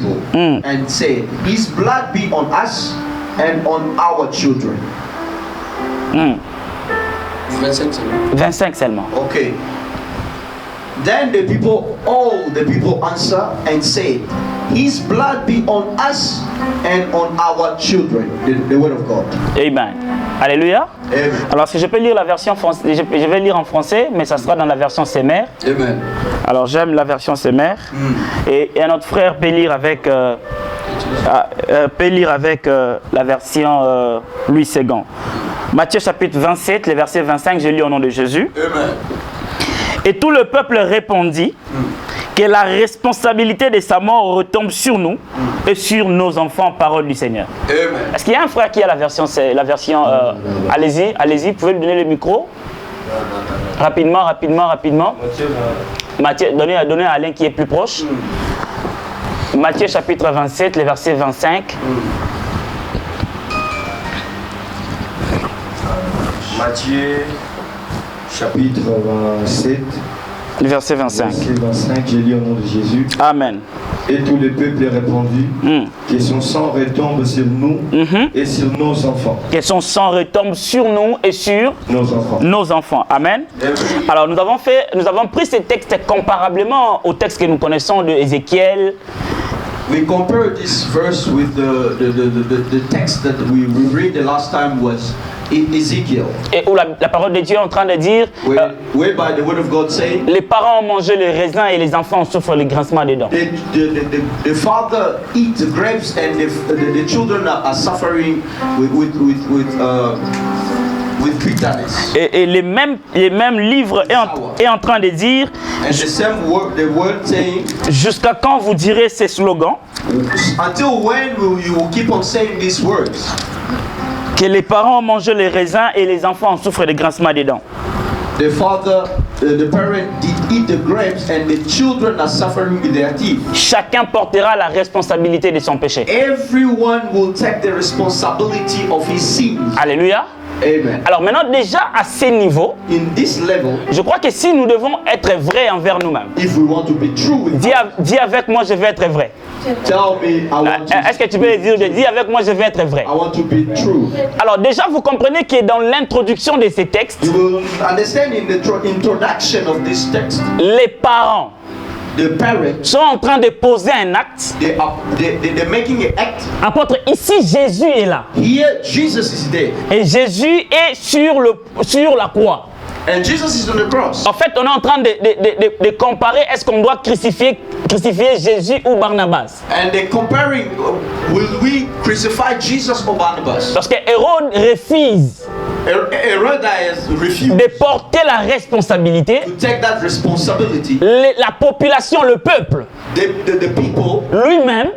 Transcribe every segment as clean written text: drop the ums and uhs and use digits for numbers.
people and said, His blood be on us and on our children. 25 seulement. Okay. Then the people, all the people answer and say, His blood be on us and on our children. The word of God. Amen. Alléluia. Amen. Alors, si je peux lire la version française, je vais lire en français, mais ça sera dans la version Semer. Amen. Alors, j'aime la version Semer. Et un autre frère peut lire avec, la version Louis Ségan. Matthieu chapitre 27, les versets 25, je lis au nom de Jésus. Amen. Et tout le peuple répondit que la responsabilité de sa mort retombe sur nous et sur nos enfants, parole du Seigneur. Amen. Est-ce qu'il y a un frère qui a la version allez-y, vous pouvez lui donner le micro. Rapidement. Matthieu, donnez à Alain qui est plus proche. Matthieu chapitre 27, les versets 25. Matthieu chapitre 27. Le verset 25. Verset 25, je lis au nom de Jésus. Amen. Et tout le peuple répondit que son sang retombe sur nous et sur nos enfants. Que son sang retombe sur nous et sur nos enfants. Amen. Alors nous avons pris ces textes comparablement au texte que nous connaissons de Ézéchiel. We compare this verse with the text that we read the last time was in Ezekiel. Et où la parole de Dieu est en train de dire whereby the word of God say, les parents ont mangé les raisins et les enfants souffrent le grincement des dents. The father eats the grapes and the children are suffering with bitterness. Et les mêmes livres est en train de dire the word saying, jusqu'à quand vous direz ces slogans? Until when will you keep on saying these words? Que les parents ont mangé les raisins et les enfants souffrent de grincement des dents. The parent did eat the grapes and the children are suffering with their teeth. Chacun portera la responsabilité de son péché. Everyone will take the responsibility of his sins. Alléluia. Amen. Alors maintenant déjà à ce niveau, in this level, je crois que si nous devons être vrais envers nous-mêmes, if we want to be true with dis avec moi je vais être vrai. Tell me I want to. Est-ce que tu peux dire dis avec moi je vais être vrai? I want to be true. Alors déjà vous comprenez que dans l'introduction de ces textes, you will understand in the introduction of this text, les parents the parents sont en train de poser un acte. They're making an act. Apôtre, ici Jésus est là. Here Jesus is there. Et Jésus est sur la croix. And Jesus is on the cross. En fait, on est en train de comparer, est-ce qu'on doit crucifier Jésus ou Barnabas? And they're comparing, will we crucify Jesus or Barnabas? Parce que Hérode refuse refused de porter la responsabilité. to take that responsibility. La population, le peuple, The people lui-même,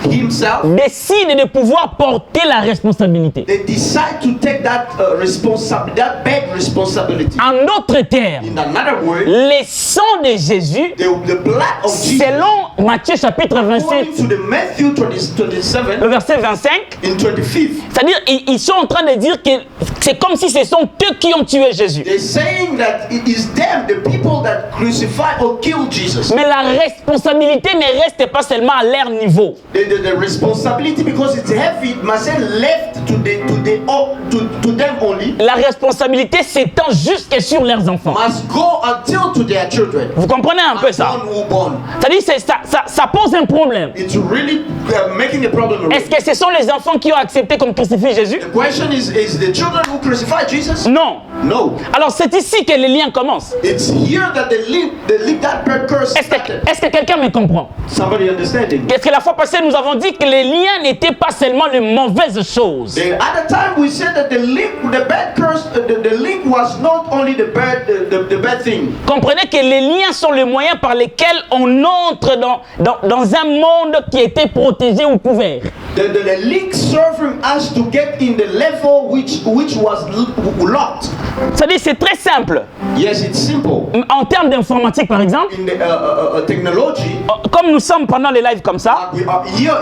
himself, décide de pouvoir porter la responsabilité. they decide to take that that bad responsibility. En d'autres termes, In another word, le sang de Jésus, the blood of Jesus, selon Matthieu chapitre 27, according to the Matthew 27, le verset 25, in 25th, c'est-à-dire ils sont en train de dire que c'est comme si ce sont eux qui ont tué Jésus. they're saying that it is them, the people that crucify or kill Jesus. Mais la responsabilité ne reste pas seulement à leur niveau. The responsibility, because it's heavy, it must be left to them only. La responsabilité s'étend jusque sur leurs enfants. Must go until to their children. Vous comprenez un peu ça? C'est-à-dire ça pose un problème. It's really making a problem. Est-ce que ce sont les enfants qui ont accepté qu'on crucifie Jésus? The question is the children who crucified Jesus? Non. No. Alors c'est ici que les liens commencent. It's here that the link that bad curse started. Est-ce que quelqu'un me comprend? Somebody understanding? Est-ce que la fois passée nous avons dit que les liens n'étaient pas seulement les mauvaises choses. At the time we said that the bad curse, the link was not only the bad thing. Comprenez que les liens sont les moyens par lesquels on entre dans un monde qui était protégé ou couvert. The link serving us to get in the level which was locked. C'est-à-dire, c'est très simple. Yes, it's simple. En termes d'informatique, par exemple, In the technology, comme nous sommes pendant les lives comme ça, we are here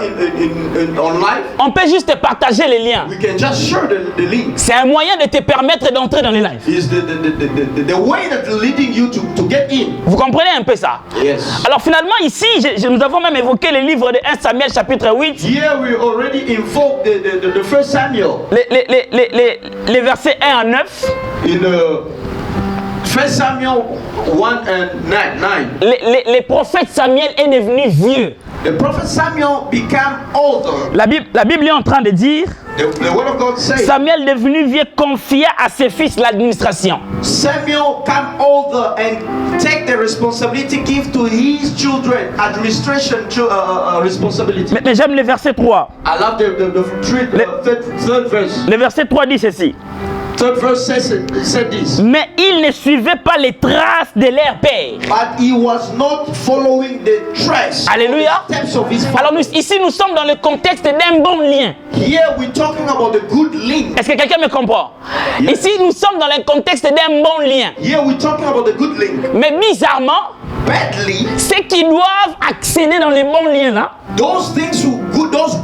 on live. on peut juste partager les liens. We can just share the link. C'est un moyen de te permettre d'entrer dans les lives. Is the way that leading you to get in. Vous comprenez un peu ça? Yes. Alors finalement ici, nous avons même évoqué le livre de 1 Samuel chapitre 8. Here we already invoked the first Samuel. Les versets 1 à 9. In First Samuel 1 and 9. Les prophètes Samuel est devenu vieux. The prophet Samuel became older. La Bible est en train de dire, The word of God says Samuel devenu vieux confia à ses fils l'administration. Samuel came older and take the responsibility, give to his children administration responsibility. Mais j'aime le verset 3. I love the third verse. Le verset 3 dit ceci. Third verse said this. Mais ils ne suivaient pas les traces de leur père. But he was not following the trace. Alléluia. Steps of his father. Alors ici nous sommes dans le contexte d'un bon lien. Here we're talking about the good link. Est-ce que quelqu'un me comprend? Yes. Ici nous sommes dans le contexte d'un bon lien. Here we're talking about the good link. Mais bizarrement, Badly, ceux qui doivent accéder dans les bons liens là, those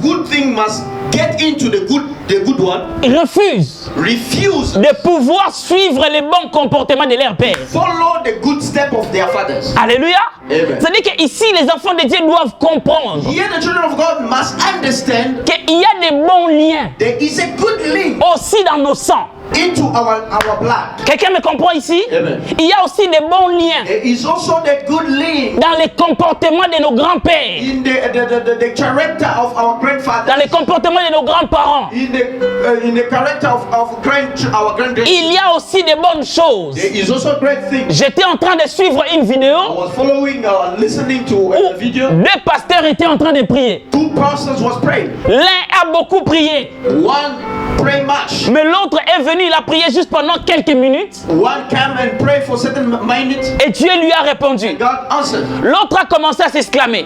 good things must get into the good one. ils refusent Refuse de pouvoir suivre les bons comportements de leur père. follow the good step of their fathers. Alléluia. Amen. C'est-à-dire qu'ici les enfants de Dieu doivent comprendre Here the children of God must understand qu'il y a des bons liens there is a good link aussi dans nos sangs. into our blood. Quelqu'un me comprend ici? Amen. Il y a aussi des bons liens There is also the good link dans les comportements de nos grands-pères, in the character of our dans grandfathers, les comportements de nos grands-parents. in the character of our grandparents. Il y a aussi des bonnes choses. There is also great things. J'étais en train de suivre une I vidéo was following, listening to où a video. deux pasteurs étaient en train de prier. Two pastors was praying. L'un a beaucoup prié, One pray much. mais l'autre est venu, il a prié juste pendant quelques minutes One came and prayed for certain minutes. et Dieu lui a répondu. God answered. L'autre a commencé à s'exclamer.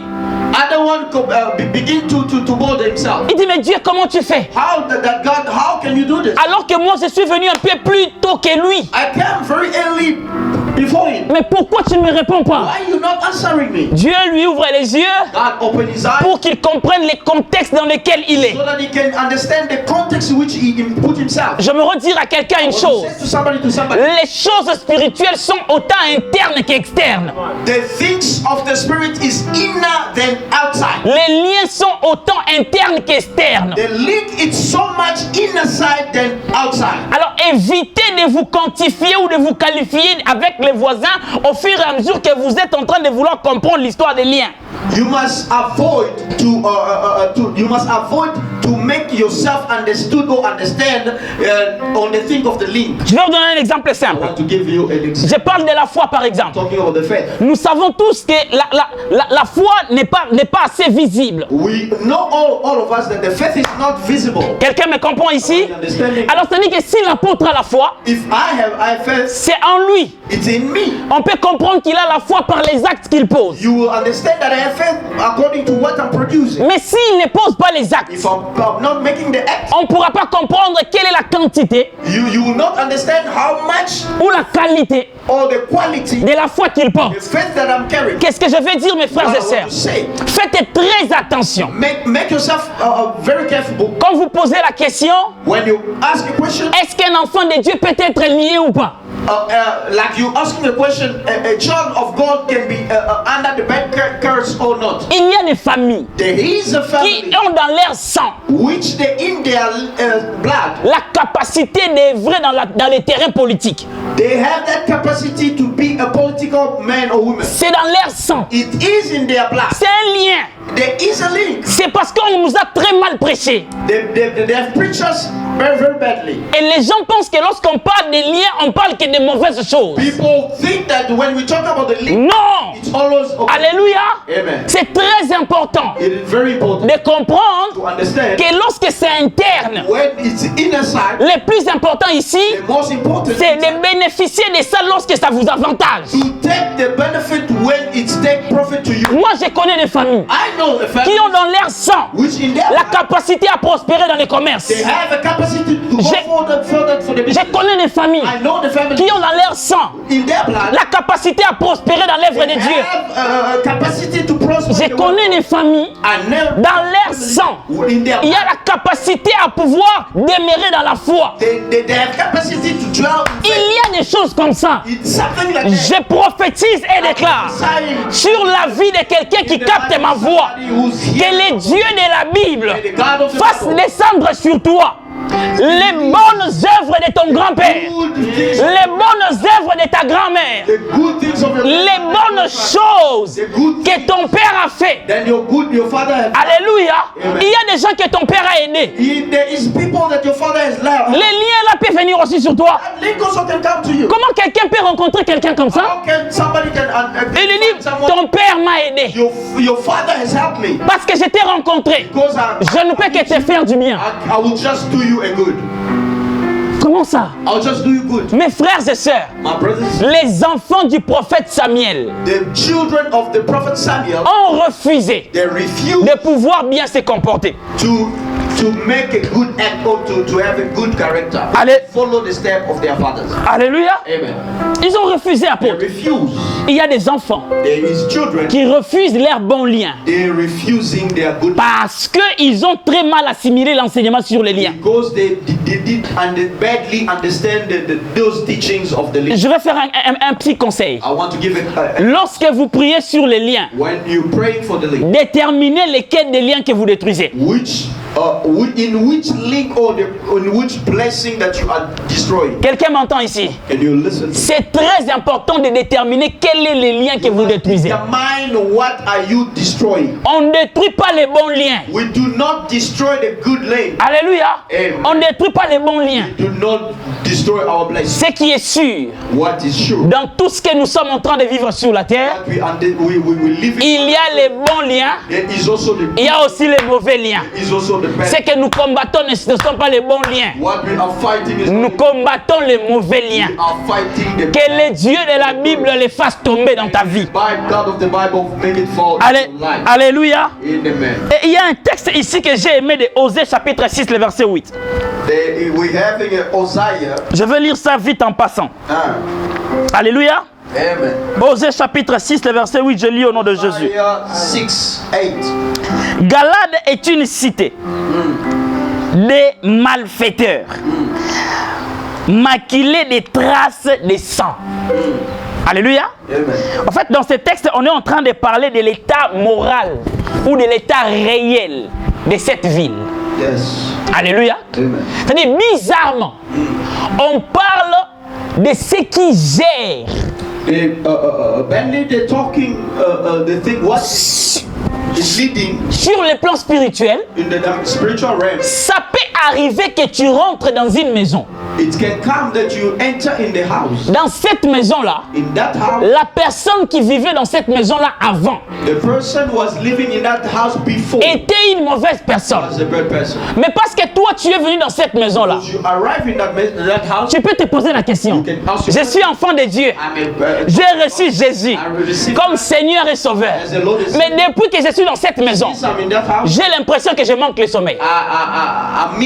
Other one begin to bother himself. Il dit, mais Dieu, comment tu fais? How that God? How can you do this? Alors que moi, je suis venu un peu plus tôt que lui. I came very early before him. Mais pourquoi tu ne me réponds pas? Why you not answering me? Dieu lui ouvre les yeux God opened his eyes pour qu'il comprenne les contextes dans lesquels il est. so that he can understand the context in which he put himself. Je me redire à quelqu'un une chose. Say to somebody. Les choses spirituelles sont autant internes qu'externes. The things of the spirit is inner than outside. Les liens sont autant internes qu'externes. The link is so much inner side than outside. Alors évitez de vous quantifier ou de vous qualifier avec les voisins au fur et à mesure que vous êtes en train de vouloir comprendre l'histoire des liens. You must avoid to make yourself understood or understand on the thing of the link. Je vais vous donner un exemple I simple. want to give you an example. Je parle de la foi par exemple. Talking about the faith. Nous savons tous que la foi n'est pas assez visible. We know all of us that the faith is not visible. Quelqu'un me comprend ici? Alors c'est-à-dire que si l'apôtre a la foi, If I have faith, c'est en lui. it's in me. On peut comprendre qu'il a la foi par les actes qu'il pose. You will understand that I have faith according to what I'm producing. Mais s'il ne pose pas les actes, If I'm not making the act, on ne pourra pas comprendre quelle est la quantité you will not understand how much ou la qualité or the quality de la foi qu'il the porte. faith that I'm carrying. Qu'est-ce que je veux dire, mes frères What et I want sœurs? to say. Faites très attention. Make yourself very careful Quand vous posez la question, when you ask a question. est-ce qu'un enfant de Dieu peut être lié ou pas? Like you asking a question, a child of God can be under the bad curse or not. Il y a des familles There is a qui family ont dans leur sang which they in their blood. la capacité d'œuvrer dans les terrains politiques. They have that capacity to be a political man or woman. C'est dans leur sang. It is in their blood. C'est un lien. There is a link. C'est parce qu'on nous a très mal prêché. They have preached us very, very badly. Et les gens pensent que lorsqu'on parle des liens, on parle que de mauvaises choses. People think that when we talk about the link, Non! it's always okay. Alléluia! Amen. C'est très important It is very important de to comprendre understand que lorsque c'est interne, when it's inner side, le plus important ici, the most important c'est is de bénéficier de ça lorsque ça vous avantage. avantage. To take the benefit when it's take profit to you. Moi, je connais des familles I know the family qui ont dans leur sang which in their la life, capacité à prospérer dans les commerces. they have a capacity to go further for the Je business. connais des familles I know the family qui ont dans leur sang in their blood. la capacité à prospérer dans l'œuvre de Dieu. Have capacity to prosper. Je connais des familles I know dans leur sang. in their Il y a la capacité à pouvoir demeurer dans la foi. they have capacity to dwell. Il y a des choses comme ça. It's something like that. Je prophétise et déclare sur la vie de quelqu'un qui capte ma voix que les dieux de la Bible fassent descendre sur toi les bonnes œuvres de ton grand-père, les bonnes œuvres de ta grand-mère, les bonnes choses que ton père a fait. Alléluia. Il y a des gens que ton père a aidés. Les liens là peuvent venir aussi sur toi. Comment quelqu'un peut rencontrer quelqu'un comme ça? Il lui dit, ton père m'a aidé. Parce que je t'ai rencontré. Je ne peux que te faire du bien. Comment ça? I'll just do you good. Mes frères et sœurs, les enfants du prophète Samuel the children of the prophet Samuel ont refusé they refused de pouvoir bien se comporter. to make a good act or to have a good character. Allez. Follow the step of their fathers. Alléluia. Amen. Ils ont refusé, They apôtre. refuse. Il y a des enfants There is children. qui refusent leurs bons liens They refusing their good parce qu'ils ont très mal assimilé l'enseignement sur les liens. because they did badly understand those teachings of the leader. Je vais faire un petit conseil. I want to give it Lorsque vous priez sur les liens, when you praying for the leader, déterminez lesquels des liens que vous détruisez. in which link or in which blessing that you are destroying. Quelqu'un m'entend ici? Can you listen? C'est très important de déterminer quels sont les liens que vous détruisez. Determine what are you destroying. On ne détruit pas les bons liens. We do not destroy the good link. Alléluia. Amen. On ne détruit pas les bons liens. Do not destroy our blessing. Ce qui est sûr, What is sure? dans tout ce que nous sommes en train de vivre sur la terre, That we live in. il y a les bons liens, There is also the il y a aussi les mauvais liens. there is also the bad. Ce que nous combattons ne sont pas les bons liens. What we are fighting is Nous combattons les mauvais liens. we are fighting the Que les dieux de la Bible les fassent tomber dans ta vie. God of the Bible make it fall Allez, in your life. alléluia. Amen. Et il y a un texte ici que j'ai aimé de Osée chapitre 6, le verset 8. We having Hosea. Je vais lire ça vite en passant. Alléluia. Amen. Osée chapitre 6, le verset 8, je lis au nom de Jésus. Hosea 6:8. Galade est une cité des malfaiteurs, maculée des traces de sang. Alléluia. Amen. En fait, dans ce texte, on est en train de parler de l'état moral ou de l'état réel de cette ville. Yes. Alléluia. Amen. C'est-à-dire, bizarrement, on parle de ceux qui gèrent. Bentley, they're talking the thing what is leading Sur le plan spirituel, in the spiritual realm. ça peut arriver que tu rentres dans une maison. It can come that you enter in the house. Dans cette maison-là, In that house, la personne qui vivait dans cette maison-là avant the person was living in that house before était une mauvaise personne. was a bad person. Mais parce que toi, tu es venu dans cette maison-là, As you arrive in that house, tu peux te poser la question. you can ask Je suis enfant de Dieu. J'ai reçu Jésus comme Seigneur et Sauveur. Mais depuis que je suis dans cette maison, I'm in that house. j'ai l'impression que je manque le sommeil. I'm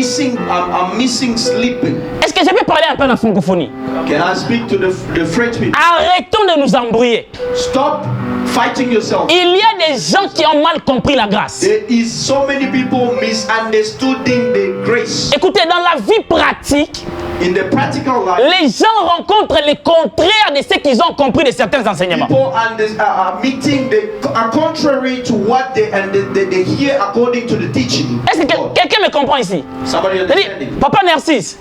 missing sleeping. Est-ce que je peux parler un peu de la francophonie? Can I speak to the French people? Arrêtons de nous embrouiller. Stop fighting yourself. Il y a des gens qui ont mal compris la grâce. There is so many people misunderstanding the grace. Écoutez, dans la vie pratique, In the practical life, les gens rencontrent le contraire de ce qu'ils ont compris de certains enseignements. people are meeting are contrary to what they hear according to the teaching. Est-ce que quelqu'un me comprend ici? Somebody C'est-à-dire, understanding? Papa Narcisse,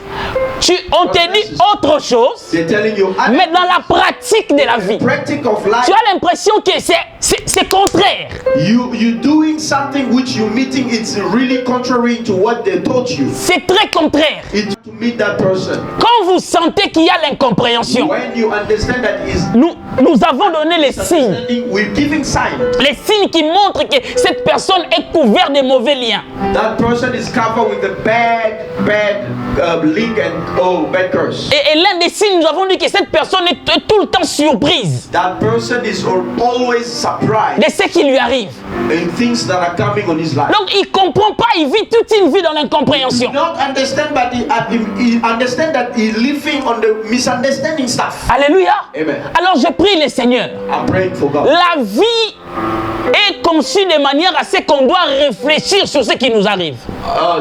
on te dit autre chose, They're telling you, mais dans la pratique de la vie, practice of life, tu as l'impression que c'est contraire. you doing something which you meeting, it's really contrary to what they taught you. C'est très contraire. It's to meet that person. Quand vous sentez qu'il y a l'incompréhension, When you understand that is nous avons donné les signes. understanding, we're giving sign. Les signes qui montrent que cette personne est couverte de mauvais liens. That person is covered with the bad link and bad curse. Et l'un des signes, nous avons dit que cette personne est tout le temps surprise That person is always surprised de ce qui lui arrive. in things that are coming on his life. Donc il ne comprend pas, il vit toute une vie dans l'incompréhension. Not understand, but he understand that he's living on the misunderstanding stuff. Alléluia. Amen. Alors je prie le Seigneur. I'm praying for God. La vie est conçue de manière à ce qu'on doit réfléchir sur ce qui nous arrive.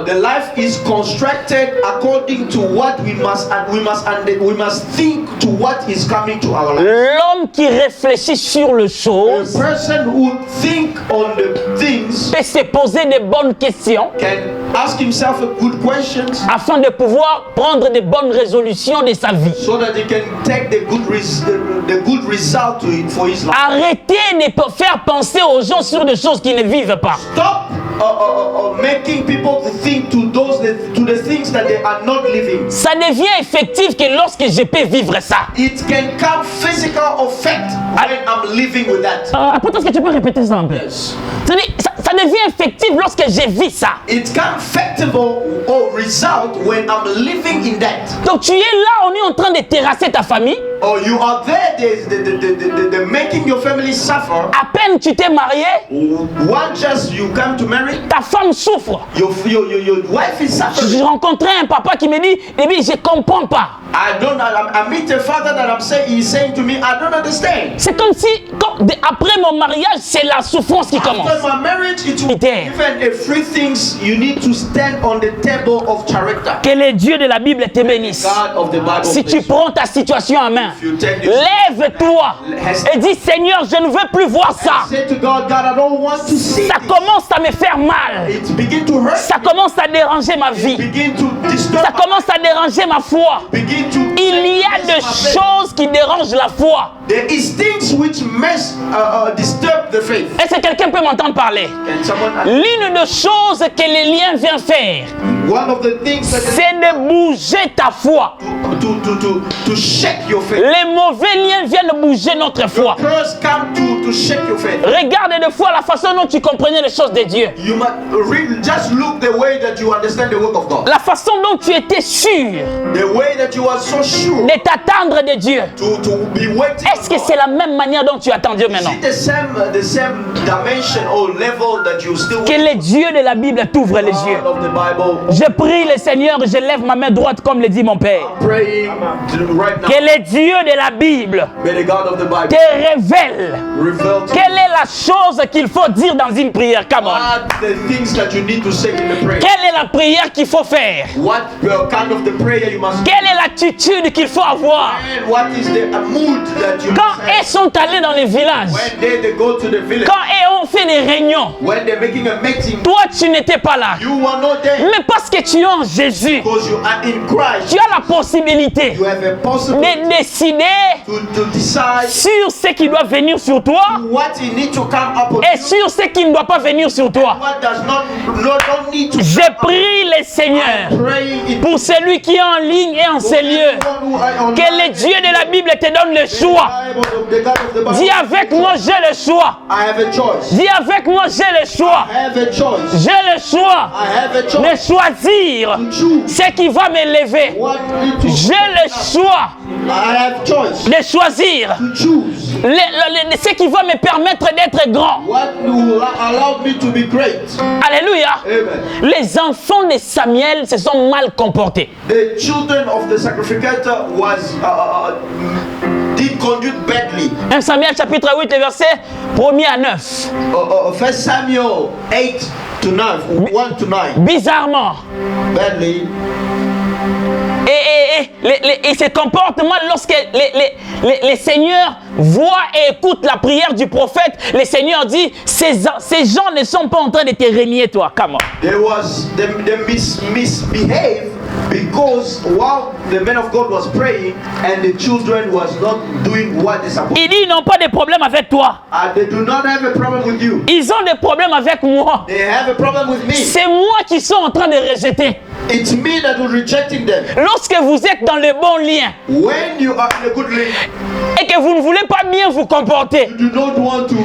The life is constructed according to what we must think to what is coming to our life. L'homme qui réfléchit sur les A choses person who think on the things peut se poser de bonnes questions can ask himself a good questions afin de pouvoir prendre de bonnes résolutions de sa vie. so that he can take the good result to it for his life. Arrêtez de faire penser aux gens sur des choses qu'ils ne vivent pas. Stop making people to think to the things that they are not living. Ça devient effectif que lorsque je peux vivre ça. It can come physical effect when I'm living with that. Après, est-ce que tu peux répéter ça un peu? Yes. Ça devient effectif lorsque je vis ça. It can factable or result when I'm living in that. Donc tu es là, on est en train de terrasser ta famille. Or you are there, they're making your family suffer. À peine tu t'es marié, One just you come to marry, ta femme souffre. your wife is suffering. J'ai rencontré un papa qui me dit, je comprends pas. I meet a father that he's saying to me, I don't understand. C'est comme si, après mon mariage, c'est la souffrance qui commence. After my marriage, it will even a free things you need to stand on the table of character. Que le Dieu de la Bible te bénisse. God of the Bible. Si tu prends ta situation en main, lève-toi et dis, Seigneur, je ne veux plus voir ça. Say to God, God, I don't want to see Ça this. commence à me faire mal. It begin to hurt. Ça commence à déranger ma vie. Begin to disturb. Ça commence à déranger ma foi. Begin to. Il y a des choses qui dérangent la foi. There is things which disturb the faith. Est-ce que quelqu'un peut m'entendre parler? Can someone? L'une des choses que les liens viennent faire, One of the things that c'est de bouger ta foi. to shake your faith. Les mauvais liens viennent bouger notre foi. Curse come to shake your faith. Regarde des fois la façon dont tu comprenais les choses de Dieu. You must just look the way that you understand the work of God. La façon dont tu étais sûr The way that you are so sure de t'attendre de Dieu. to be waiting. Est-ce que c'est la même manière dont tu attends Dieu maintenant? Is it the same dimension or level that you still Que le Dieu de la Bible t'ouvre les yeux. God of the Bible? Je prie le Seigneur, je lève ma main droite comme le dit mon Père. Praying right now. Que le Dieu de la Bible May the God of the Bible te révèle reveal to quelle est la chose qu'il faut dire dans une prière. Come on. what the things that you need to say in the prayer. Quelle est la prière qu'il faut faire? What kind of the prayer you must Quelle est l'attitude qu'il faut avoir? and what is the mood that you Quand must have? ils sont allés dans les villages, When they go to the village, quand ils ont fait des réunions, when they're making a meeting, toi tu n'étais pas là. you are not there Mais parce que tu es en Jésus, because you are in Christ. tu as la possibilité You have a possibility de décider to decide sur ce qui doit venir sur toi what you need to come up with et sur ce qui ne doit pas venir sur toi. what does don't need to Je prie le Seigneur praying in pour celui qui est en ligne et en ces lieux. Que le Dieu de la Bible te donne le choix. Dis avec moi, j'ai le choix. I have a choice. Dis avec moi, j'ai le choix. I have a choice. J'ai le choix I have a de choice choisir to choose ce qui va m'élever. what to J'ai le choix I have choice de choisir to choose ce qui va me permettre d'être grand. what will allow me to be great. Alléluia. Amen. Les enfants de Samuel se sont mal comportés. The children of the sacrificator did conduct badly. 1 Samuel chapitre 8, verset 1er à 9. 1 Samuel 8 to 9, 1 to 9. Bizarrement. Badly. Et ce comportement, lorsque les seigneurs voient et écoutent la prière du prophète, le Seigneur dit, ces gens ne sont pas en train de te régner, toi. Comment? There was they misbehaved because while the man of God was praying and the children was not doing what they supposed to. Il dit, ils n'ont pas de problème avec toi. They do not have a problem with you. Ils ont des problèmes avec moi. They have a problem with me. C'est moi qui suis en train de rejeter. It's me that was rejecting them. Lorsque vous êtes dans le bon lien When you are in a good link et que vous ne voulez pas bien vous comporter You do not want to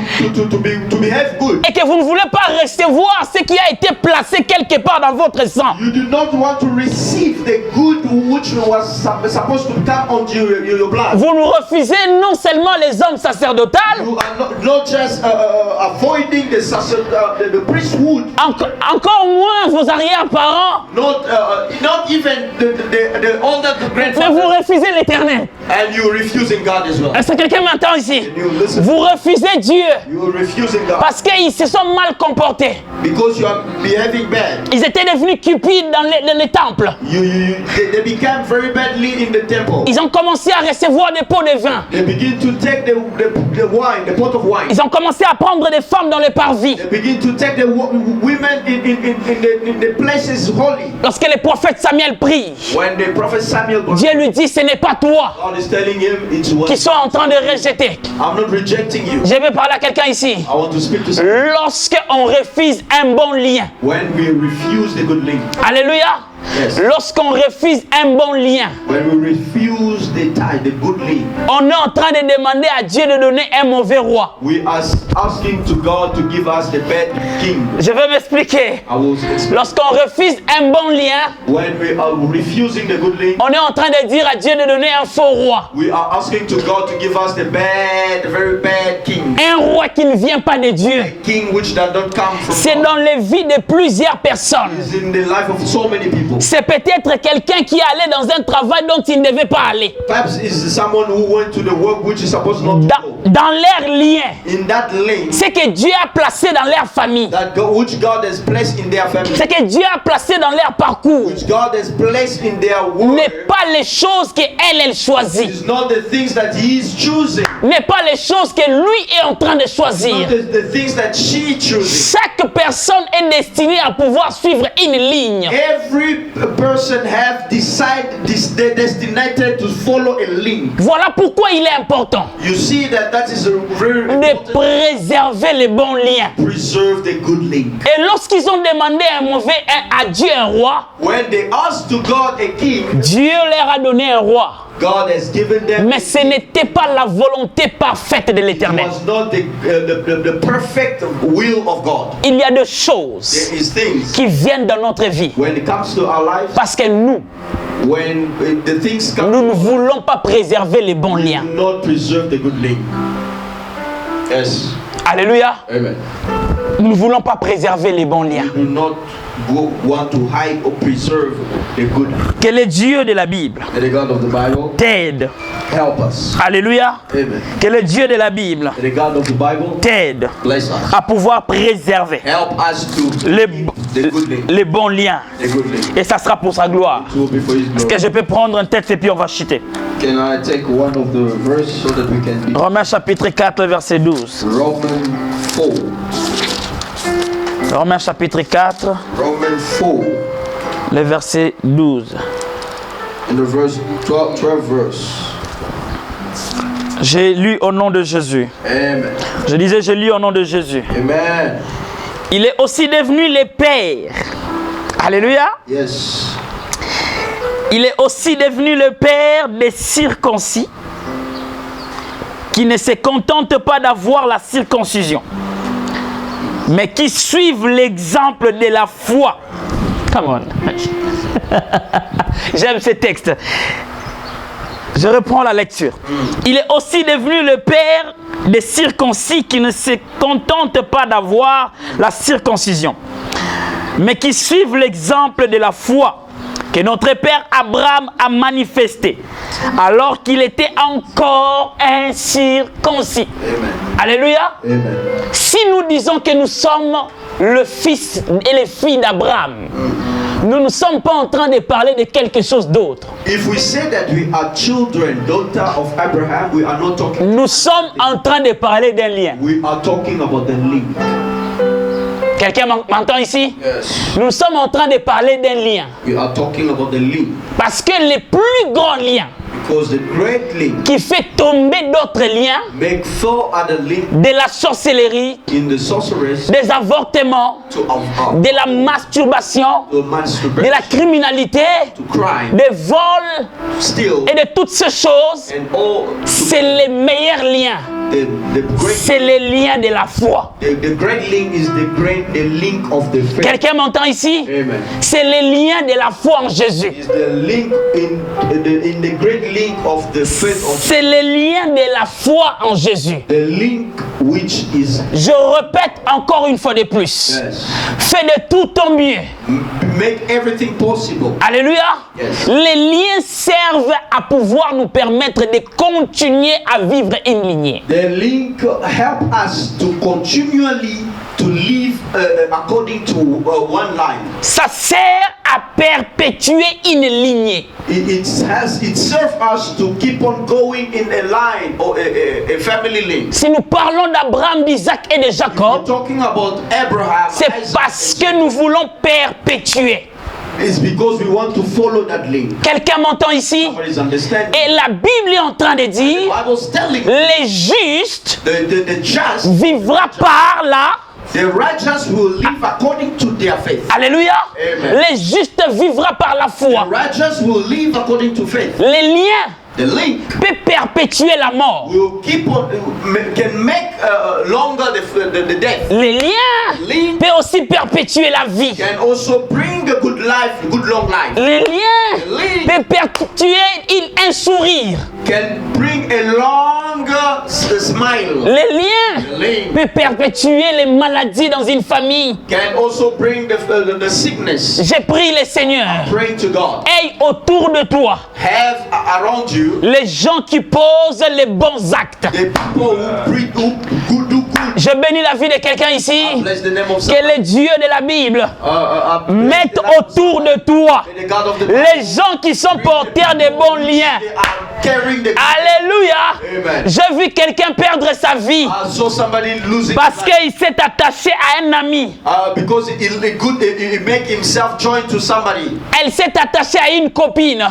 behave good. et que vous ne voulez pas recevoir ce qui a été placé quelque part dans votre sang. You do not want to receive the good which was supposed to come onto your blood. Vous nous refusez non seulement les hommes sacerdotales, You are not just avoiding the priesthood, encore moins vos arrière-parents, not even the older mais vous grandfathers, refusez l'éternel. and you refusing God as well. Est-ce que quelqu'un m'entend ici? You listen. Vous refusez Dieu You are refusing God parce qu'ils se sont mal comportés. because you are behaving bad. Ils étaient devenus cupides dans les temples. They became very badly in the temple. Ils ont commencé à recevoir des pots de vin. They begin to take the wine, the pot of wine. Ils ont commencé à prendre des femmes dans les parvis. They begin to take the women in the places holy. Lorsque le prophète Samuel prie, When the prophet Samuel goes, Dieu lui dit, ce n'est pas toi God is telling him, it's what qui sont en train de rejeter. I'm not rejecting you. Je vais parler à quelqu'un ici. I want to speak to someone. Lorsqu'on refuse un bon lien, When we refuse the good link, alléluia, Yes. lorsqu'on refuse un bon lien, when we refuse the tie, the good link, on est en train de demander à Dieu de donner un mauvais roi. we are asking to God to give us the bad king. Je vais m'expliquer. I will explain. Lorsqu'on refuse un bon lien, When we are refusing the good link, on est en train de dire à Dieu de donner un faux roi. we are asking to God to give us the very bad king. Un roi qui ne vient pas de Dieu. King which does not come from C'est God. dans les vies de plusieurs personnes. It's in the life of so many people. C'est peut-être quelqu'un qui est allé dans un travail dont il ne devait pas aller. Perhaps it's someone who went to the work which is supposed not to go. Dans leur lien, In that lane c'est que Dieu a placé dans leur famille. which God has placed in their family, C'est que Dieu a placé dans leur parcours. which God has placed in their N'est word, pas les choses qu'elle choisit. is not the things that He is choosing, N'est pas les choses que lui est en train de not choisir. the things that she chooses. Chaque personne est destinée à pouvoir suivre une ligne. Every person have they're destinated to follow a link. Voilà pourquoi il est important You see that is a very de important. préserver les bons liens. Preserve the good link. Et lorsqu'ils ont demandé à Dieu un roi, When they ask to God a king, Dieu leur a donné un roi. God has given them. Mais ce n'était pas la volonté parfaite de It l'Éternel. was not the perfect will of God. Il y a des choses There is things qui viennent dans notre vie. when it comes to our life, Parce que nous when the things come, ne voulons pas préserver les bons we liens. do not preserve the good link. Yes. Alléluia. Amen. Nous ne voulons pas préserver les bons liens. We do not want to hide or preserve the good. Que le Dieu de la Bible May the God of the Bible t'aide. help us. Alléluia. Amen. Que le Dieu de la Bible May the God of the Bible t'aide bless us. à pouvoir préserver Help us to les, the good link. les bons liens. The good link. Et ça sera pour sa gloire. It will be for His Est-ce glory. que je peux prendre un texte et puis on va chuter? Can I take one of the verse so that we can be Romains chapitre 4, verset 12. Romans 4. Romains chapitre 4, Romans 4. le verset 12. In the verse 12 verse. J'ai lu au nom de Jésus. Amen. Je disais, j'ai lu au nom de Jésus. Amen. Il est aussi devenu le Père. Alléluia. Yes. Il est aussi devenu le Père des circoncis qui ne se contentent pas d'avoir la circoncision, mais qui suivent l'exemple de la foi. Come on. J'aime ce texte. Je reprends la lecture. Il est aussi devenu le Père des circoncis qui ne se contentent pas d'avoir la circoncision, mais qui suivent l'exemple de la foi que notre Père Abraham a manifesté alors qu'il était encore incirconcis. Amen. Alléluia. Amen. Si nous disons que nous sommes le fils et les filles d'Abraham, nous ne sommes pas en train de parler de quelque chose d'autre. If we say that we are children, daughter of Abraham, we are not talking. Nous sommes en train de parler d'un lien. We are talking about the link. Quelqu'un m'entend ici? Yes. Nous sommes en train de parler d'un lien. We are talking about the link. Parce que le plus grand lien Because the great link qui fait tomber d'autres liens, make four other links de la sorcellerie, in the sorceress des avortements, de la masturbation, to de masturbation, la criminalité, to crime, des vols steal, et de toutes ces choses. and all C'est les meilleurs liens. the great C'est les liens de la foi. the great link is the link of the faith. Quelqu'un m'entend ici? Amen. C'est les liens de la foi en Jésus. Is the link in the great link of the faith of C'est les liens de la foi en Jésus. the link which is Je répète encore une fois de plus. yes. Fais de tout ton mieux. Make everything possible. Alléluia. Yes. Les liens servent à pouvoir nous permettre de continuer à vivre une lignée. The link help us to continually to live according to one line. Ça sert à perpétuer une lignée. It serves us to keep on going in a line or a family link. Si nous parlons d'Abraham, d'Isaac et de We're Jacob, talking about Abraham. c'est Isaac, parce and que Jacob. nous voulons perpétuer. It's because we want to follow that link. Quelqu'un m'entend ici? Somebody's understanding. Et la Bible est en train de The dire, Bible's telling les justes the just, vivra par là. the righteous will live according to their faith. Alléluia. Amen. Les justes vivra par la The foi. righteous will live according to faith. Les liens The link peuvent perpétuer la mort. will keep on can make longer the death. Les liens Link peuvent aussi perpétuer la vie. can also bring a good life, a good long life. Les liens Link peuvent perpétuer un sourire. can bring a longer smile. Les liens Link peuvent perpétuer les maladies dans une famille. can also bring the sickness. J'ai prié le Seigneur. Praying to God. Aie autour de toi Have around you les gens qui posent les bons actes. the people who do good. Je bénis la vie de quelqu'un ici. Bless the name of Que le Dieu de la Bible bless mette the name of autour de toi the God of the les gens qui sont porteurs de bons liens. They are carrying the Alléluia. Amen. J'ai vu quelqu'un perdre sa vie I saw somebody losing parce his life, qu'il s'est attaché à un ami. because he make himself join to somebody. Elle s'est attachée à une copine.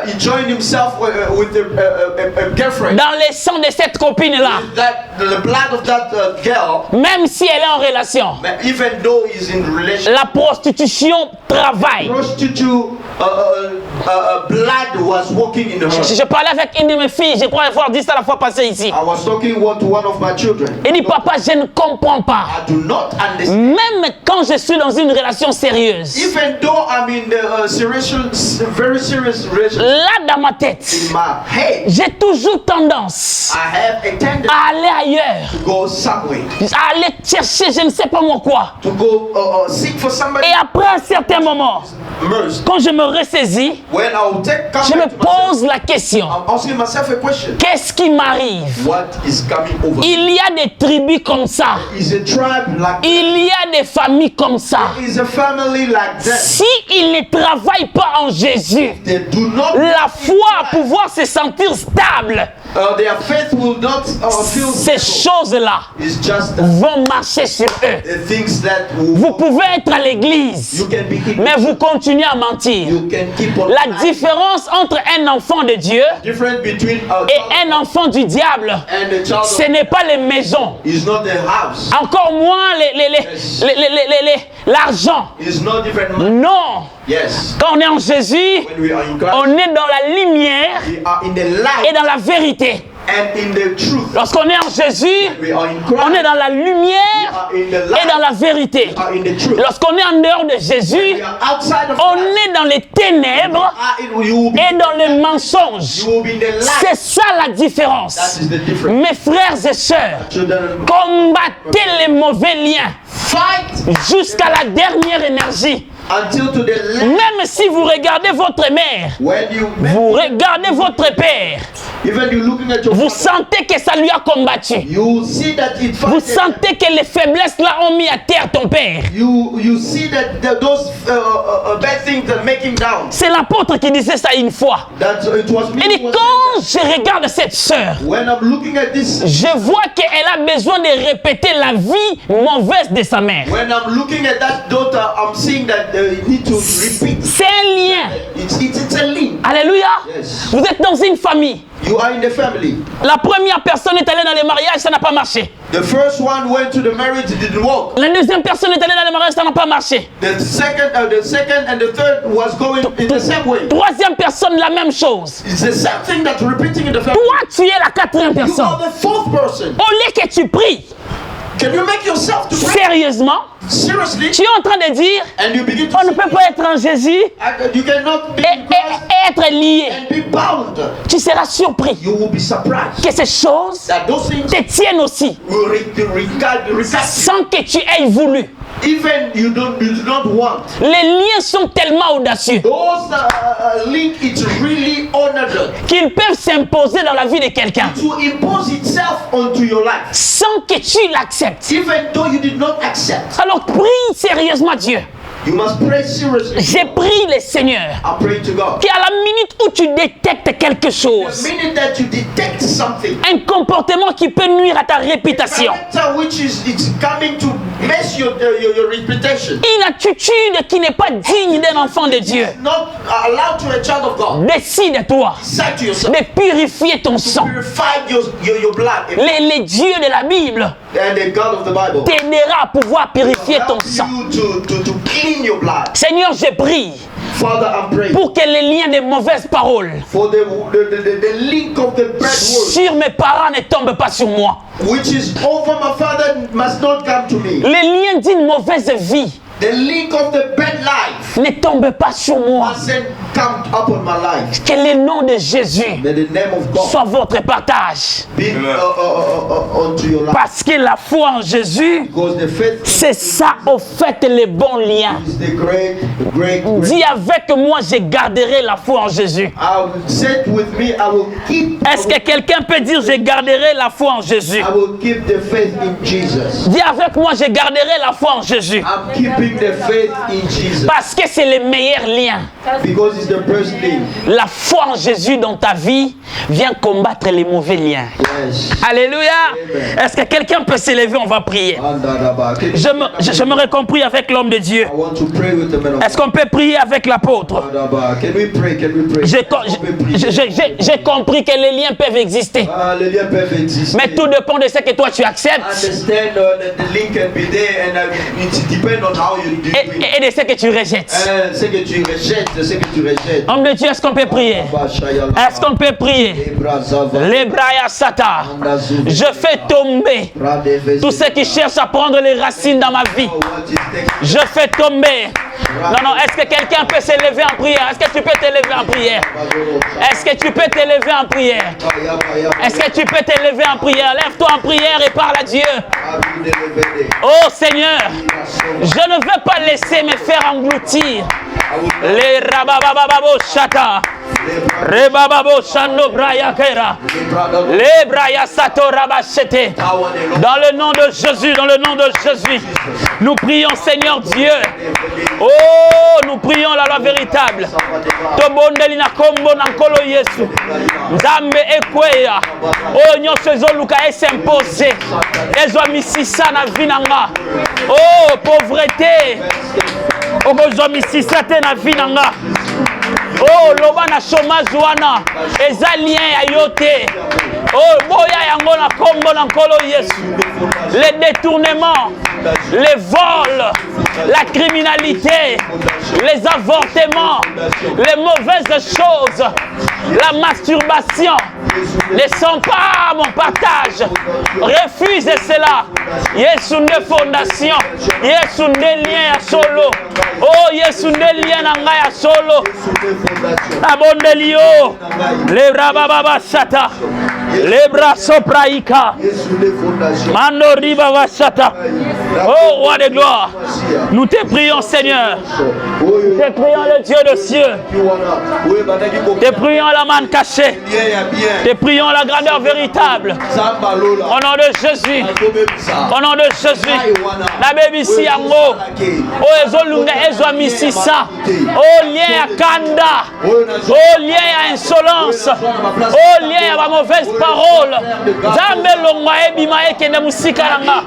He joined himself with a girlfriend. Dans le sang de cette copine-là, That the blood of that girl, même si elle est en relation, even though he's in relation, la prostitution travaille. prostitute blood was working in her. Je parlais avec une de mes filles, je crois avoir dit ça la fois passée ici. I was talking to one of my children. Elle dit, papa, je ne comprends pas. I do not understand. Même quand je suis dans une relation sérieuse, Even though I'm in the very serious relationship, là dans ma tête, in my head, j'ai toujours tendance I have a tendency à aller ailleurs, to go somewhere, à aller chercher je ne sais pas moi quoi. to go seek for somebody. Et après un certain moment, Immersed. quand je me ressaisis, When I will je me come back to myself, pose la question, I'm asking myself a question. qu'est-ce qui m'arrive? What is coming over? Il y a des tribus comme ça, Is a tribe like that? il y a des familles comme ça. Is a family like that? Si ils ne travaillent pas en Jésus, They do not. la foi à pouvoir se sentir stable, Their faith will not feel ces stable. choses-là It's just vont marcher sur eux. the things that will. Vous pouvez être à l'église, You can be. mais vous continuez à mentir. You can keep on. La différence entre un enfant de Dieu Difference between a et child un enfant du diable, and a child ce n'est pas les maisons, is not the house. encore moins l'argent. It's not different. Non, Yes. quand on est en Jésus, When we are in Christ, on est dans la lumière we are in the et light dans la vérité. and in the truth. Lorsqu'on est en Jésus, We are in Christ. on est dans la We lumière are in the et light. dans la vérité. We are in the truth. Lorsqu'on est en dehors de We Jésus, are outside of on Christ. est dans les ténèbres You will be, et dans le mensonge. you will be in the light. C'est ça la différence. That is the difference. Mes frères et sœurs, Children, combattez les mauvais liens fight jusqu'à la dernière énergie. until to the last. Même si vous regardez votre mère, When you, vous regardez votre père, even you looking at your vous father, sentez que ça lui a combattu. you see that it Vous fights. sentez que les faiblesses là ont mis à terre ton père. You see that those bad things that make him down. C'est l'apôtre qui disait ça une fois. That it was me. Il who dit, was quand saying je regarde cette sœur, that. When I'm looking at this, je vois qu'elle a besoin de répéter la vie mauvaise de sa mère. when I'm looking at that daughter, I'm seeing that you need to repeat. C'est un lien. It's a link. Alléluia. Yes. Vous êtes dans une famille. You are in the family. La première personne est allée dans les mariages, ça n'a pas marché. The first one went to the marriage, it didn't work. La deuxième personne est allée dans les mariages, ça n'a pas marché. The second and the third was going in the same way. Troisième personne, la même chose. It's the same thing that's repeating in the family. Toi, tu es la quatrième You personne. are the fourth person. Au lieu que tu pries Can you make yourself to pray? sérieusement, Seriously? tu es en train de dire, And you begin to on ne peut pas être en Jésus you cannot be et être lié. and be bound. Tu seras surpris You will be surprised que ces choses that those things te tiennent aussi, will regard sans que tu aies voulu. even you do not want. Les liens sont tellement audacieux Those link it's really honored qu'ils peuvent s'imposer dans la vie de quelqu'un to impose itself onto your life, sans que tu l'acceptes. even though you did not accept. Alors prie sérieusement Dieu. You must pray seriously. J'ai prié le Seigneur I pray to God. qu'à la minute où tu détectes quelque The chose, minute that you detect something, un comportement qui peut nuire à ta réputation, character which is it's coming to mess your reputation, une attitude qui n'est pas digne d'un enfant de Dieu, not allowed to a child of God. décide-toi Decide to yourself. de purifier ton sang. Purify your blood. Les dieux de la Bible And the God of the Bible t'aidera à pouvoir purifier ton help sang. you to clean your blood. Seigneur, je prie Father, I'm praying pour que les liens de mauvaises paroles for the link of the bad word sur mes parents ne tombent pas sur moi. which is over my father must not come to me. Les liens d'une mauvaise vie The link of the bad life ne tombent pas sur moi. mustn't come upon my life. Que le nom de Jésus May the name of God soit votre partage. be onto your life. Parce que la foi en Jésus, Because the faith c'est ça au fait les bons liens. is the great. Dis avec moi, je garderai la foi en Jésus. I will say with me, I will keep. Est-ce que quelqu'un peut dire je garderai la foi en Jésus? I will keep the faith in Jesus. Dis avec moi, je garderai la foi en Jésus. I'm keeping the faith in Jesus Parce que c'est le meilleur lien. because it's the best thing. La foi en Jésus dans ta vie vient combattre les mauvais liens. Yes. Alléluia. Est-ce que quelqu'un peut s'élever? On va prier. J'aimerais qu'on prie avec l'homme de Dieu. I want to pray with the man of Est-ce qu'on peut prier avec l'apôtre? Can we pray? Can we pray? J'ai compris que les liens peuvent exister. Les liens peuvent exister. Mais tout dépend de ce que toi tu acceptes Understand that the link can be there and it depends on how you do it. et de ce que tu rejettes. Ce que tu rejettes, ce que tu rejettes. Homme de Dieu, est-ce qu'on peut prier? Est-ce qu'on peut prier? Les braya sata. Je fais tomber tous ceux qui cherchent à prendre les racines dans ma vie. Je fais tomber. Non, est-ce que quelqu'un peut s'élever en prière? Est-ce que tu peux t'élever en prière? Est-ce que tu peux t'élever en prière? Est-ce que tu peux t'élever en prière? Lève-toi en prière et parle à Dieu. Oh Seigneur, je ne veux pas laisser me faire engloutir. Les rababababo chata. Rebababo chando braya kera. Les braya sato rabachete. Dans le nom de Jésus, dans le nom de Jésus, nous prions Seigneur Dieu. Oh, nous prions la loi véritable. Tobondeli na kombo na nkolo Yesu. Nzambe ekweya. Oh, nyonso ezoluka s'imposer. Ezwa misisa na vie na nga. Oh, pauvreté. Okozwa misisa te na vie na nga. Oh, loba na chômage wana. Eza lien ya yo te. Oh, boya yango na kombo na nkolo Yesu. Les détournements, les vols, la criminalité, les avortements, les mauvaises choses, la masturbation ne sont pas mon partage. Refuse cela. Yesu nde fondation. Yesu nde lien ya solo. Oh, Yesu nde lien na ngai ya solo. Abondeli yo. Le rabababa sata. Le bras sopraika. Mando riba vasata. Oh, roi de gloire. Nous te prions, Seigneur. Nous te prions, le Dieu de cieux. Te prions la manne cachée. Te prions la grandeur véritable. Au nom de Jésus. Au nom de Jésus. La bébisi yango. Oh, ezolunga ezwa misisa. Oh, lien ya kanda. Oh, lien ya insolence. Oh, lien ya mauvaise parole. Zambe longwa ebima ekende musika nanga.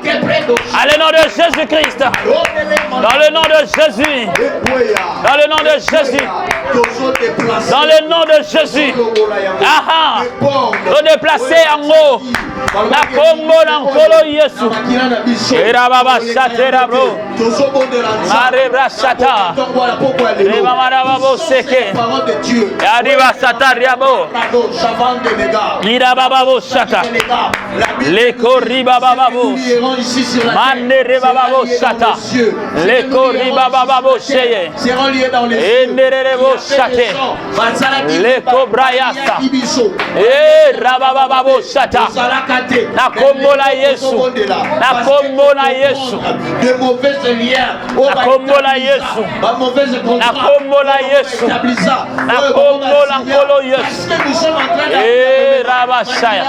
Allez, nom de Jésus-Christ. Dans le nom de Jésus. Dans le nom de Jésus. Dans le nom de Jésus. Aha. Redéplacer en haut. La combo l'encolo Yesu. Era baba chatera bro. Arebra chata. Reba marababo seke. Arriba sata riabo. Ira bababo chata. Le koriba bababo. Mande reba babo chata. Le koriba bababo cheye. Enderebo chate. Le kobrayasa. Eh rabababo chata. Na kombo la Yesu. Na kombo la Yesu. De mauvaises liens. Na kombo la Yesu. Na kombo la Yesu. Na kombo la nkolo Yesu. Eh rabashaya.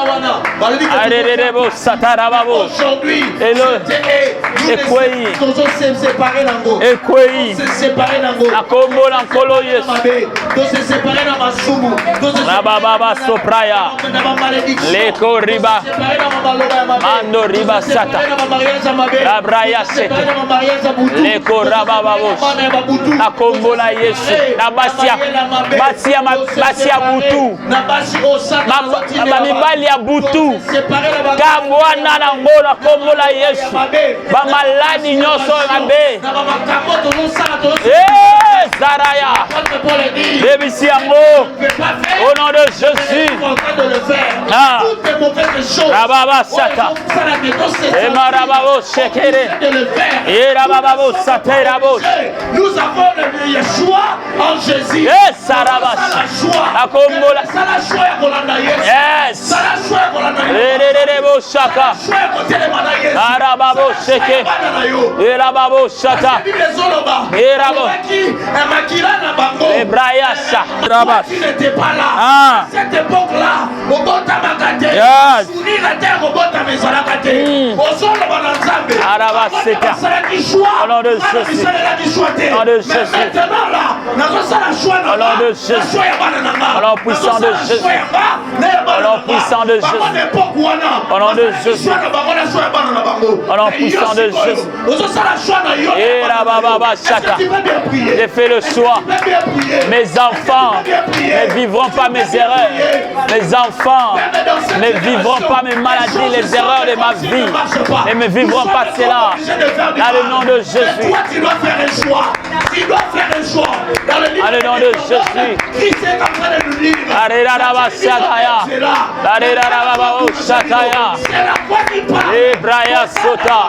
Arerebo satarababo. Aujourd'hui, Ekwei. Ekwei. Na kombo la nkolo Yesu. Rabababa sopraya. Leko riba. Mando riba sata. Labraya sete. Leko rabababos. Na kombo la Yesu. Na basia butu. Mibali ya butu. Kabwana na ngola kombo la Yesu. Ba maladi nyoso mabe. Zaraya. Débisi yango. Au nom de Jésus. Ah. Rababa sata. Emarababo shekere. Erababo saterabo. Nous avons le Yeshua en Jésus. Yes, Sarabas. Akombola. Yes. Ererebo shaka. Arababo sheke. Erababo shata. Erabo. Ebrayasa. Rabas. Tu n'étais pas là. Ah. À cette époque-là, au Botamakate. Yes. Souni la terre au Botamezalakate. Au sol au Bananzambe. Arabaseta. Au nom de Jésus. Au nom de Jésus. Maintenant là, au nom de Jésus. Au nom puissant de Jésus. Au nom puissant de Jésus. Au nom de Jésus. Au nom puissant de Jésus. Et la baba chaka. J'ai fait le choix. Mes enfants ne vivront pas mes erreurs. Mes enfants ne vivront pas mes maladies, les erreurs de ma vie. Et ne vivront pas cela. Dans le nom de Jésus. Tu dois faire un choix. Tu dois faire un choix. Dans le nom de Jésus. Christ est en train de nous dire. C'est la foi qui parle. Ebraya sota.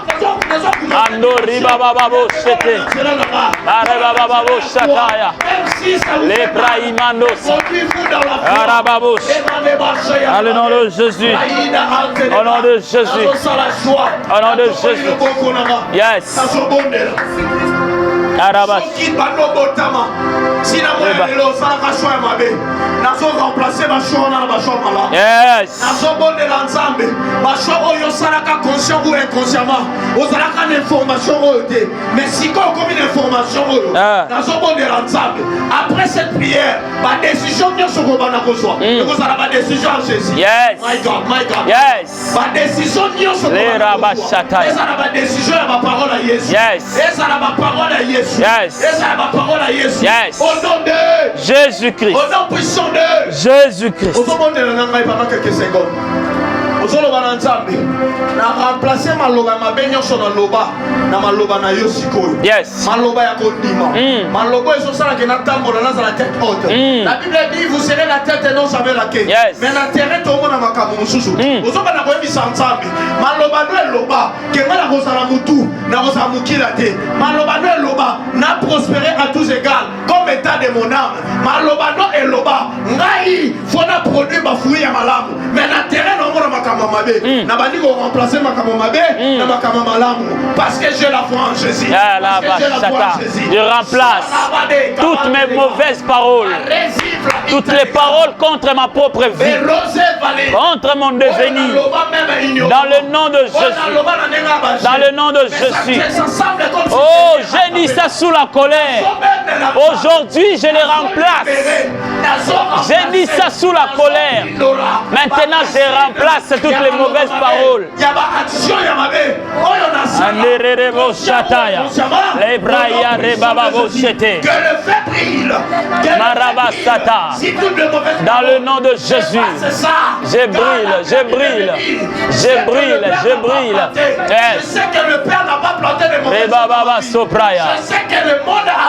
Ando riba bababo sete. Areba bababo shataya. Lebraïmandos. Arababos. Dans le nom de Jésus. Au nom de Jésus. Au nom de Jésus. Yes. Arabas. Yes. Après cette prière, ma décision Yes. My God, my God. Yes. Ma décision Yes. Yes. Yes. Au nom de Jésus-Christ. Au nom puissant de Jésus-Christ. Pendant quelques secondes. ozoloba na nzambe na remplacer maloba mabe nyonso na loba na maloba na yo sikoyo. Yes. Maloba ya kondima. Maloba ezosalaka na tambola nazala tête haute. La Bible dit vous serez la tête et non jamais la queue. Yes. Mais na terrain tomona makambo mususu. Ozoba na koyebisa nzambe. Maloba no eloba ke ngala kozala mutu na kozala mukila te. Maloba no eloba na prospérer à tous égards comme état de mon âme. Maloba no eloba ngai fona produire ba fruit ya malamu. Mais na terrain no mona makambo mabe. Na bandi ko remplacer makambo mabe na makambo malamu parce que j'ai la foi en Jésus. Je remplace toutes mes mauvaises paroles, toutes les paroles contre ma propre vie, contre mon devenir, dans le nom de Jésus. Dans le nom de Jésus. Oh, j'ai dit ça sous la colère. Aujourd'hui, je les remplace J'ai dit ça sous la colère. Maintenant, je remplace toutes les mauvaises paroles. Que le feu brille. Dans le nom de Jésus, je brille, je brille, je brille, je brille. Je sais que le Père n'a pas planté de mauvaises semences. Je sais que le monde a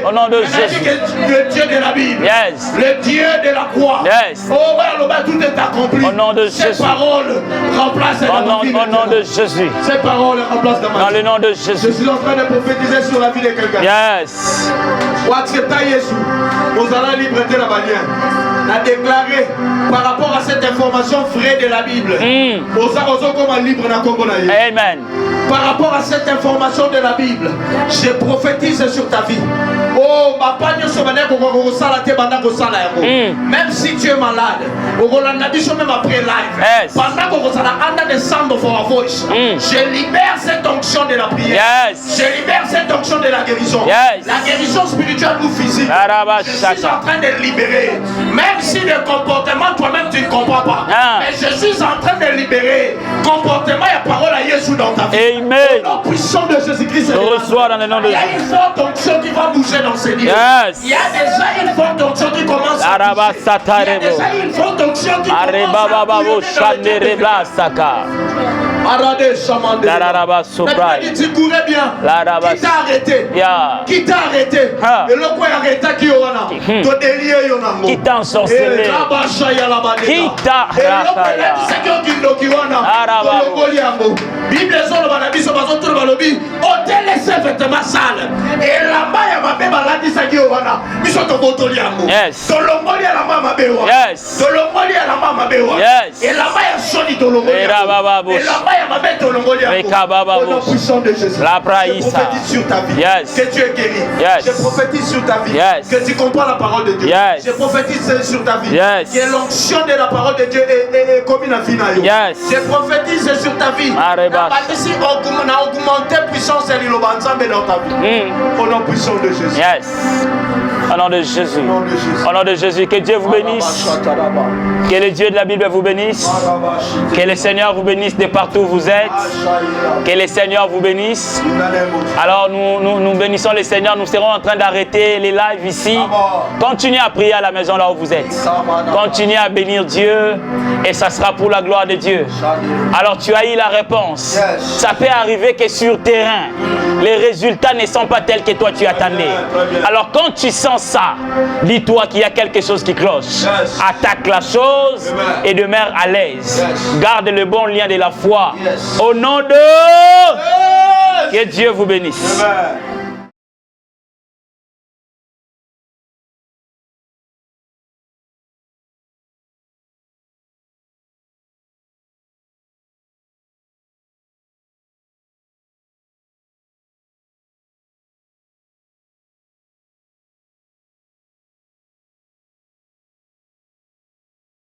au nom de Jésus. Le Dieu de la Bible, Yes. le Dieu de la croix. Yes. Oh, voilà, tout est accompli. Au nom de Ces Jésus. paroles remplacent Au ma vie. nom de Jésus. Ces paroles remplacent ma Dans vie. le nom de Je Jésus. suis en train de prophétiser sur la vie de quelqu'un. Yes. Ou accepter Jésus. Nous allons liberté la manière. A déclaré par rapport à cette information vraie de la Bible. Amen. Par rapport à cette information de la Bible, je prophétise sur ta vie. Oh, ma pagne même si tu es malade, même après live, pendant que vous allez under the sound of our voice, je libère cette onction de la prière. Yes. Je libère cette onction de la guérison. Yes. La guérison spirituelle ou physique. Je suis en train de libérer. Même si le comportement, toi-même, tu ne comprends pas. Mais je suis en train de libérer comportement et parole à Jésus dans ta vie. Amen. Au nom puissant de Jésus-Christ. Je reçois dans le nom de Il y a Jésus. une forte onction qui va bouger dans ces lieux. Yes. Il y a déjà une forte onction qui commence à bouger. Il y a déjà une forte onction qui commence à bouger. Arade Chamande. Tu courais bien. Qui t'a arrêté? Qui t'a arrêté? Et le quoi arrêté qui est là? Qui t'a ensorcelé? Qui t'a Bible zolo banabiso bazotula balobi otele se vêtement sale et la maya mabe baladisa ki wana biso to botoli yango tolongoli la mama bewa tolongoli la mama bewa et la maya soni tolongoli et la maya mabe tolongoli yango au nom puissant de Jésus. Je prophétise sur ta vie que tu es guéri. Je prophétise sur ta vie que tu comprends la parole de Dieu. Je prophétise sur ta vie que l'onction de la parole de Dieu est comme une vie. Je prophétise sur ta vie. Ici, on a augmenté puissance et l'Ilobanzambe dans ta vie. Au nom puissant de Jésus. Yes. Au nom de Jésus. Au nom de Jésus. Que Dieu vous bénisse. Que le Dieu de la Bible vous bénisse. Que le Seigneur vous bénisse de partout où vous êtes. Que le Seigneur vous bénisse. Alors nous bénissons le Seigneur. Nous serons en train d'arrêter les lives ici. Continuez à prier à la maison là où vous êtes. Continuez à bénir Dieu. Et ça sera pour la gloire de Dieu. Alors tu as eu la réponse. Ça peut arriver que sur terrain, les résultats ne sont pas tels que toi tu attendais. Alors quand tu sens ça, dis-toi qu'il y a quelque chose qui cloche. Attaque la chose et demeure à l'aise. Garde le bon lien de la foi. Au nom de... Que Dieu vous bénisse.